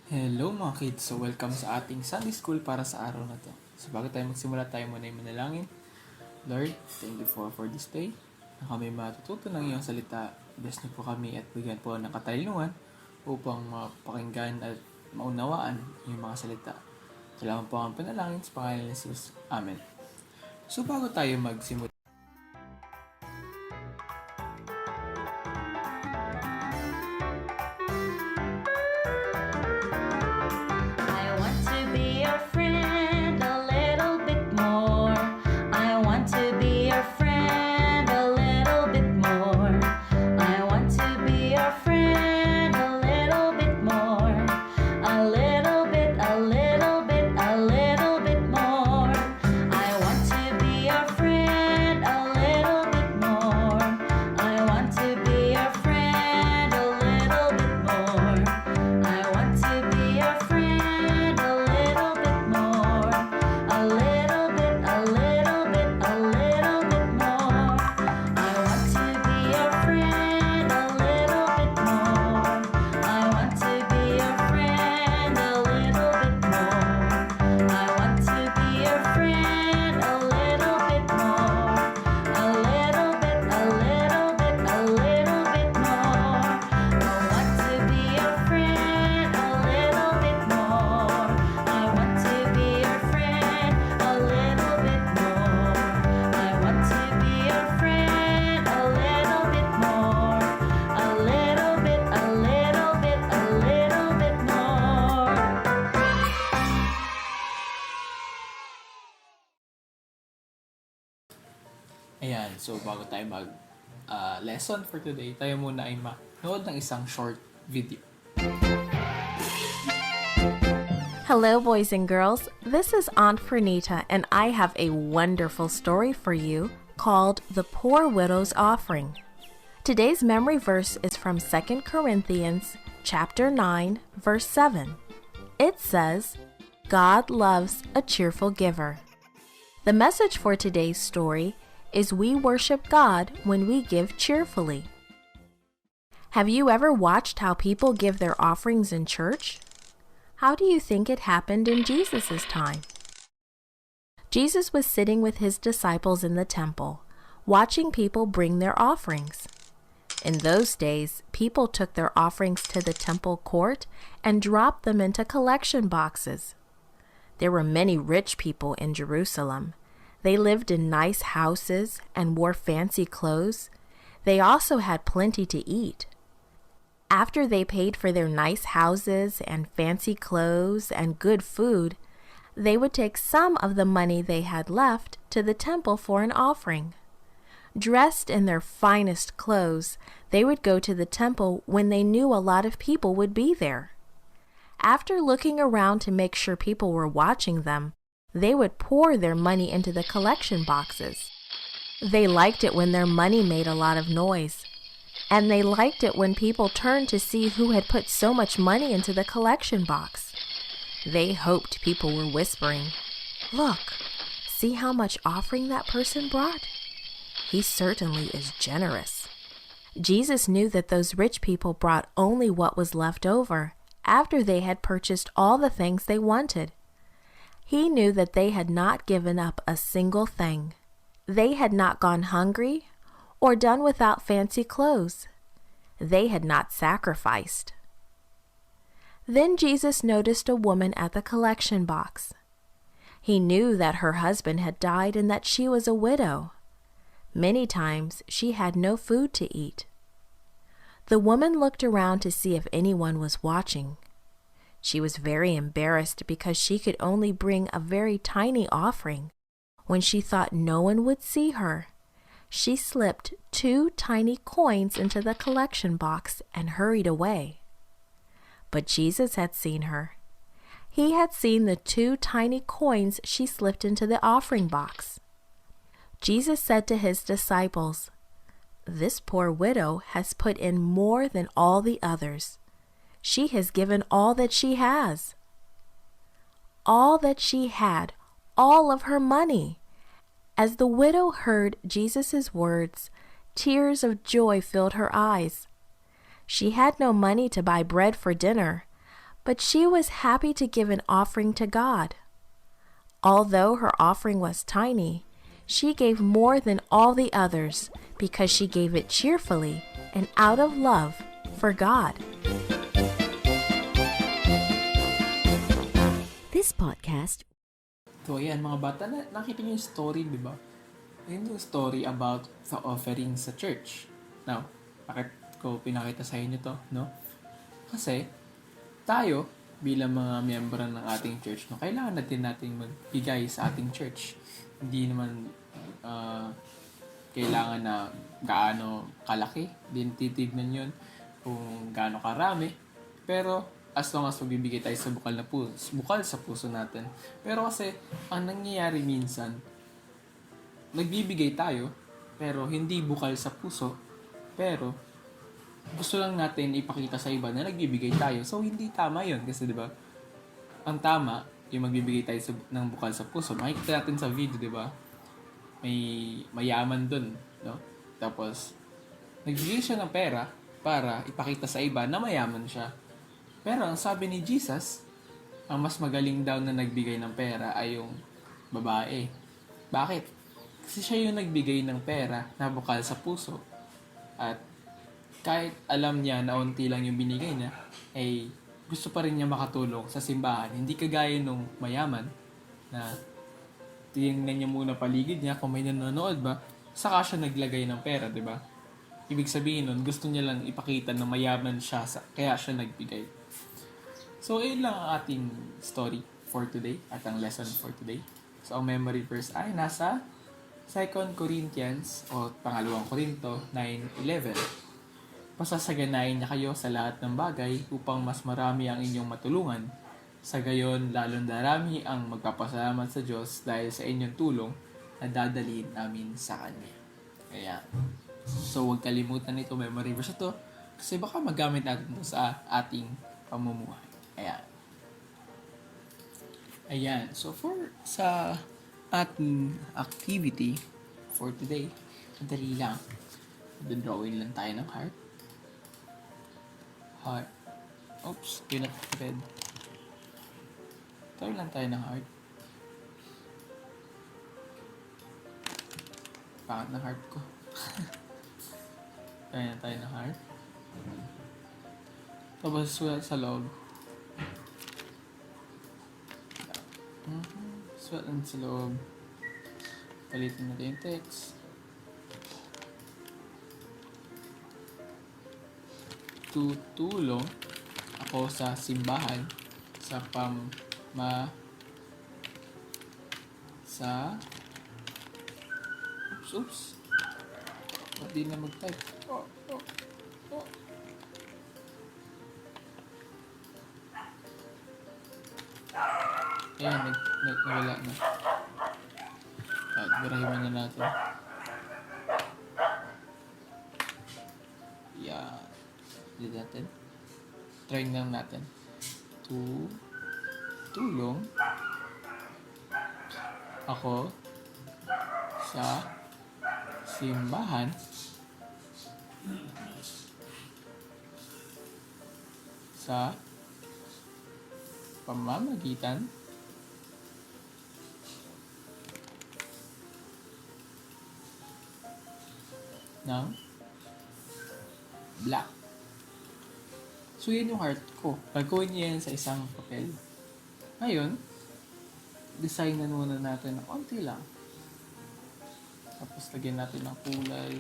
Hello mga kids! So welcome sa ating Sunday School para sa araw na to. So bago tayo magsimula, tayo muna yung manalangin. Lord, thank you for this day na kami matututo ng iyong salita. Bless niyo po kami at bigyan po ng katalungan upang mapakinggan at maunawaan yung mga salita. Salamat po ang panalangin sa pangalan ni Jesus. Amen. So bago tayo magsimula, I want to be your friend a little bit more. I want to be your friend a little bit more. I want to be your friend a little bit more. A little bit, a little bit, a little bit more. I want to be your friend a little bit more. I want to be your friend a little bit more. I want to be your friend a little bit more. A little bit, a little bit, a little bit more. I want to be your friend a little bit more. I want to be your friend a little bit more. I want to be your friend a little bit more. A little bit, a little bit, a little bit more. I want to be your friend a little bit more. I want to be your friend a little bit more. I want to be your friend a little bit more. A little bit, a little bit, a little bit more. ayan, so bago tayo lesson for today, tayo muna ay manood ng isang short video. Hello, boys and girls. This is Aunt Fernita, and I have a wonderful story for you called The Poor Widow's Offering. Today's memory verse is from 2 Corinthians chapter 9, verse 7. It says, God loves a cheerful giver. The message for today's story is we worship God when we give cheerfully. Have you ever watched how people give their offerings in church? How do you think it happened in Jesus' time? Jesus was sitting with his disciples in the temple, watching people bring their offerings. In those days, people took their offerings to the temple court and dropped them into collection boxes. There were many rich people in Jerusalem. They lived in nice houses and wore fancy clothes. They also had plenty to eat. After they paid for their nice houses and fancy clothes and good food, they would take some of the money they had left to the temple for an offering. Dressed in their finest clothes, they would go to the temple when they knew a lot of people would be there. After looking around to make sure people were watching them, they would pour their money into the collection boxes. They liked it when their money made a lot of noise. And they liked it when people turned to see who had put so much money into the collection box. They hoped people were whispering, "Look, see how much offering that person brought? He certainly is generous." Jesus knew that those rich people brought only what was left over after they had purchased all the things they wanted. He knew that they had not given up a single thing. They had not gone hungry or done without fancy clothes. They had not sacrificed. Then Jesus noticed a woman at the collection box. He knew that her husband had died and that she was a widow. Many times she had no food to eat. The woman looked around to see if anyone was watching. She was very embarrassed because she could only bring a very tiny offering. When she thought no one would see her, she slipped 2 tiny coins into the collection box and hurried away. But Jesus had seen her. He had seen the 2 tiny coins she slipped into the offering box. Jesus said to his disciples, "This poor widow has put in more than all the others. She has given all that she has." All that she had, all of her money. As the widow heard Jesus' words, tears of joy filled her eyes. She had no money to buy bread for dinner, but she was happy to give an offering to God. Although her offering was tiny, she gave more than all the others because she gave it cheerfully and out of love for God. This podcast. So ayan mga bata, nakita niyo yung story, di ba? Yun yung story about the offering sa church. Now, bakit ko pinakita sa inyo to, no? Kasi, tayo, bilang mga miyembro ng ating church, no, kailangan natin magbigay sa ating church. Hindi naman kailangan na gaano kalaki. Din titignan yun kung gaano karami. Pero, as long as magbibigay tayo sa bukal sa puso natin. Pero kasi, ang nangyayari minsan, nagbibigay tayo, pero hindi bukal sa puso, pero gusto lang natin ipakita sa iba na nagbibigay tayo. So, hindi tama yun. Kasi, di ba, ang tama, yung magbibigay tayo ng bukal sa puso. Makikita natin sa video, di ba? May mayaman dun, no? Tapos, nagbigay siya ng pera para ipakita sa iba na mayaman siya. Pero, ang sabi ni Jesus, ang mas magaling daw na nagbigay ng pera ay yung babae. Bakit? Kasi siya yung nagbigay ng pera na bukal sa puso. At kahit alam niya na unti lang yung binigay niya, ay gusto pa rin niya makatulong sa simbahan. Hindi kagaya nung mayaman na tingnan niya muna paligid niya kung may nanonood ba, saka siya naglagay ng pera, di ba? Ibig sabihin nun, gusto niya lang ipakita na mayaman siya, kaya siya nagbigay. So, ayun lang ang ating story for today at ang lesson for today. So, ang memory verse ay nasa 2 Corinthians o pangalawang Korinto 9:11. Pasasaganain niya kayo sa lahat ng bagay upang mas marami ang inyong matulungan. Sa gayon, lalong darami ang magpapasalamat sa Diyos dahil sa inyong tulong na dadalhin namin sa Kanya. Kaya, so huwag kalimutan ito, memory verse ito, kasi baka magamit natin ito sa ating pamumuhay. Ayan. So, sa ating activity for today, madali lang. Drawing lang tayo ng heart. Oops, yun at red. Drawing lang tayo ng heart. Pangat ng heart ko. Drawing lang tayo ng heart. Tapos sulat sa loob. Sulat lang sa loob. Palitin natin yung text. Tutulong ako sa simbahan sa oops. Ba't di na mag-type? Ayan, nawala na. At barahiman na natin. Yan. Dito natin. Try lang natin. Tulong ako sa simbahan sa pamamagitan ng black. So, yan yung heart ko. Gagawin niya yan sa isang papel. Ngayon, designan muna natin ng konti lang. Tapos, lagyan natin ng kulay.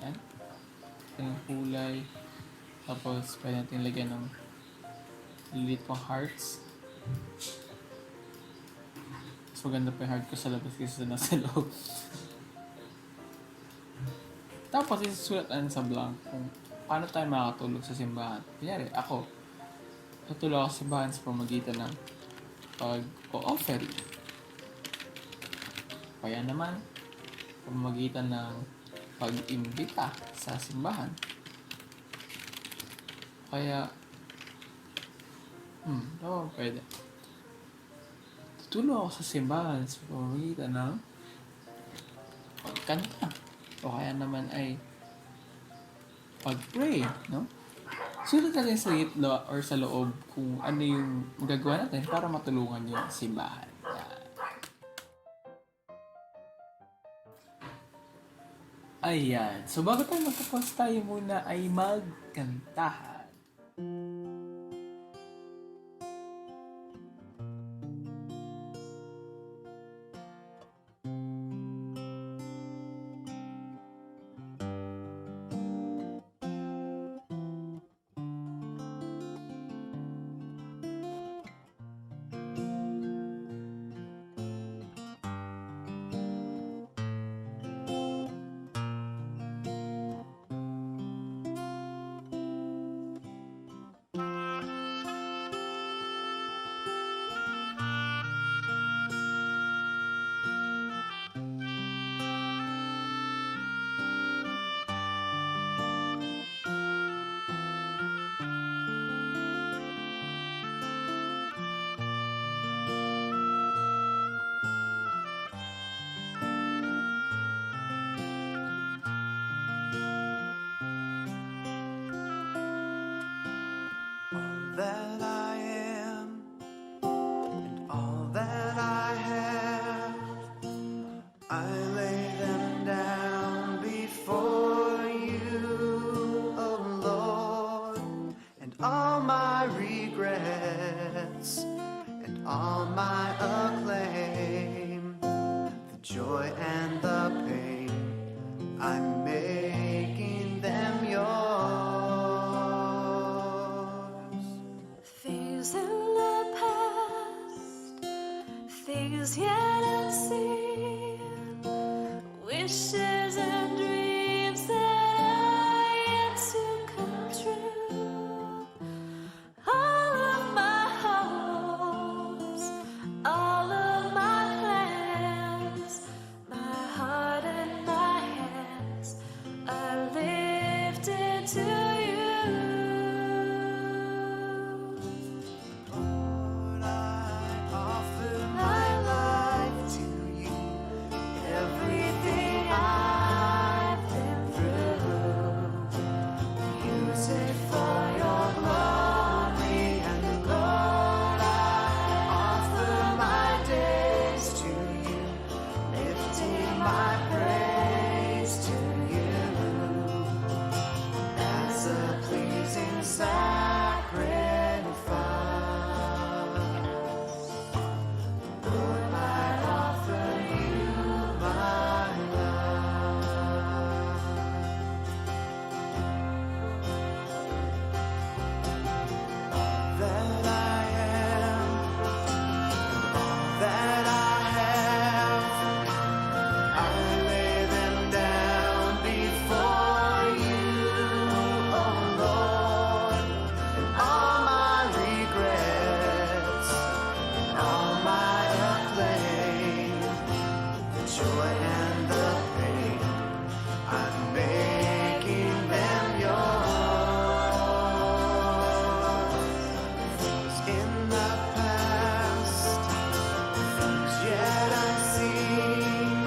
Yan. Yung kulay. Tapos, pwede natin lagyan ng lilit pang hearts. Mas maganda pa yung heart ko sa labas kaysa nasa loob. Tapos, isusulat natin sa blank kung paano tayo makakatulog sa simbahan. Kunyari, ako, tutulog ako sa simbahan sa pamagitan ng pag-o-offering. Kaya naman, pamamagitan ng pag-imbita sa simbahan. Kaya, pwede. Tutulong ako sa simbahan sa pamamagitan ng magkanta. O kaya naman ay pag-pray, no? Sulat natin sa gitna or sa loob kung ano yung magagawa natin para matulungan yung simbahan. Yan. Ayan. So, bago tayo magtapos, tayo muna ay magkantahan. That I am and all that I have, I lay them down before you, oh Lord, and all my regrets and all my acclaim, the joy and the pain, I'm making them yours. Things in the past, things yet unseen, wishes and dreams that are yet to come true. All of my hopes, all of my plans, my heart and my hands are lifted to you. Lord, I offer my life to you. Everything I've been through, use it for your glory. And Lord, I offer my days to you, lifting my praise to you as a pleasing sacrifice. Lord, I offer you my life. That I am, all that I have, I lay them down before you, oh Lord, and all my regrets, and all my acclaim, the joy and the pain, I'm making them yours. Things in the past, things yet unseen,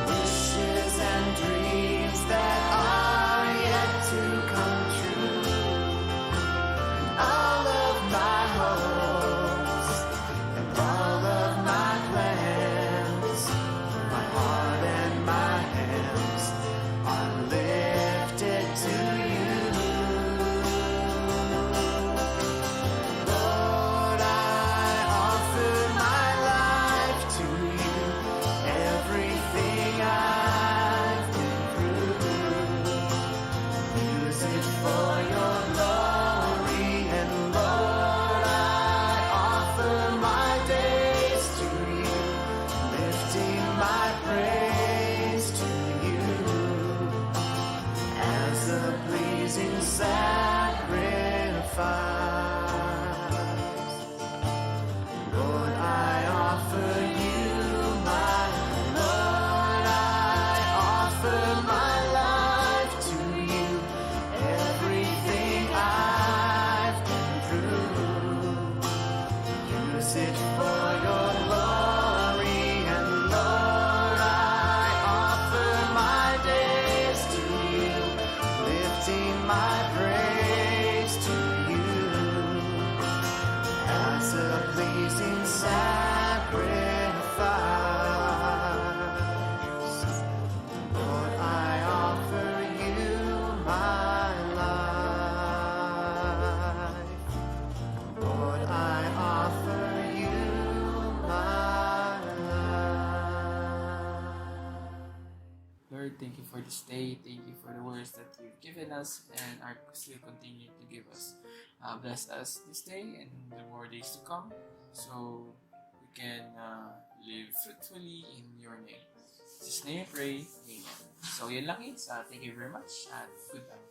wishes and dreams that are yet to come true, and all of my hopes and all of my plans, my heart Lord, thank you for this day. Thank you for the words that you've given us and are still continue to give us. Bless us this day and the more days to come so we can live fruitfully in your name. In Jesus' name I pray. Amen. So, yan lang is. Thank you very much and goodbye.